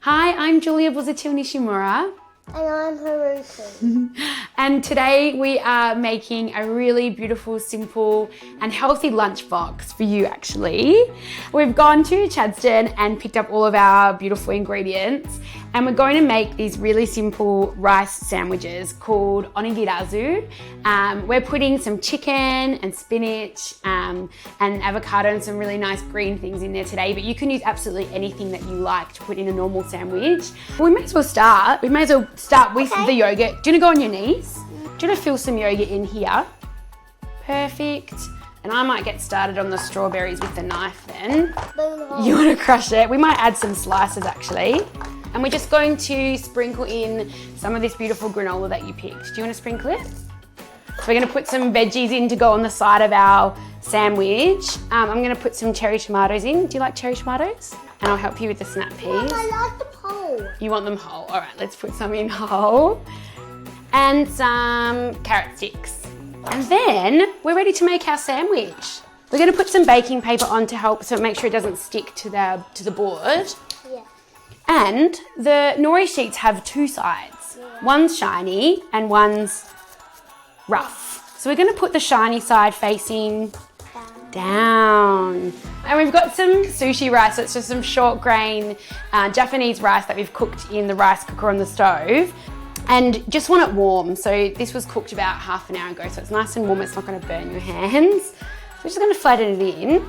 Hi, I'm Julia Buzatil Nishimura. And I'm Haruki. And today we are making a really beautiful, simple and healthy lunchbox for you actually. We've gone to Chadstone and picked up all of our beautiful ingredients and we're going to make these really simple rice sandwiches called onigirazu. We're putting some chicken and spinach and avocado and some really nice green things in there today, but you can use absolutely anything that you like to put in a normal sandwich. We may as well start. We may as well start with the yogurt. Do you want to go on your knees? Do you want to fill some yogurt in here? Perfect. And I might get started on the strawberries with the knife then. You want to crush it? We might add some slices actually. And we're just going to sprinkle in some of this beautiful granola that you picked. Do you want to sprinkle it? So we're going to put some veggies in to go on the side of our sandwich. I'm going to put some cherry tomatoes in. Do you like cherry tomatoes? And I'll help you with the snap peas. Mom, I like them whole. You want them whole? All right, let's put some in whole. And some carrot sticks. And then we're ready to make our sandwich. We're going to put some baking paper on to help so make sure it doesn't stick to the board. Yeah. And the nori sheets have two sides. Yeah. One's shiny and one's rough. So we're going to put the shiny side facing down. And we've got some sushi rice, so it's just some short grain Japanese rice that we've cooked in the rice cooker on the stove. And just want it warm. So this was cooked about half an hour ago, so it's nice and warm, it's not going to burn your hands. So we're just going to flatten it in.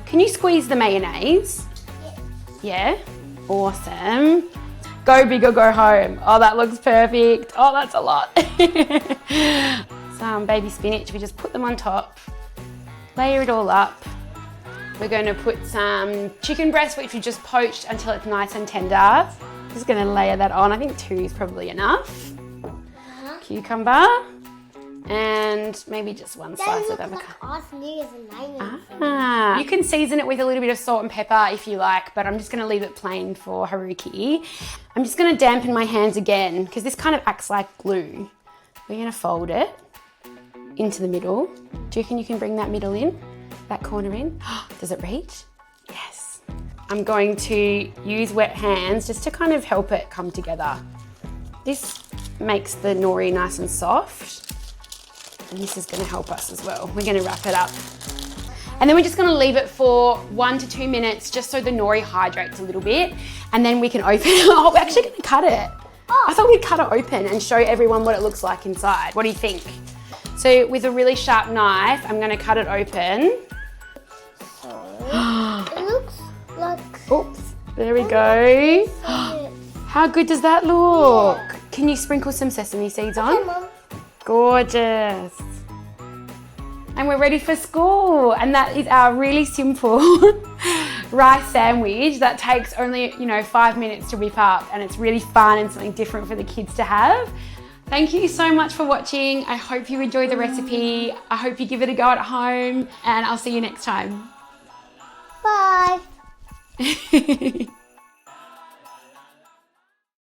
Can you squeeze the mayonnaise? Yeah? Awesome. Go big or go home. Oh, that looks perfect. Oh, that's a lot. Some baby spinach, we just put them on top. Layer it all up. We're going to put some chicken breast, which we just poached until it's nice and tender. Just going to layer that on. I think 2 is probably enough. Cucumber. And maybe just one slice of avocado. You can season it with a little bit of salt and pepper if you like, but I'm just going to leave it plain for Haruki. I'm just going to dampen my hands again because this kind of acts like glue. We're going to fold it into the middle. Do you reckon you can bring that middle in? That corner in? Does it reach? Yes. I'm going to use wet hands just to kind of help it come together. This makes the nori nice and soft. And this is going to help us as well. We're going to wrap it up. And then we're just going to leave it for 1 to 2 minutes just so the nori hydrates a little bit. And then we can open it. Oh, we're actually going to cut it. I thought we'd cut it open and show everyone what it looks like inside. What do you think? So with a really sharp knife, I'm going to cut it open. It looks like... Oops, there we go. How good does that look? Yeah. Can you sprinkle some sesame seeds on? Okay, Mom. Gorgeous. And we're ready for school. And that is our really simple rice sandwich that takes only, 5 minutes to whip up. And it's really fun and something different for the kids to have. Thank you so much for watching. I hope you enjoyed the recipe. I hope you give it a go at home and I'll see you next time. Bye.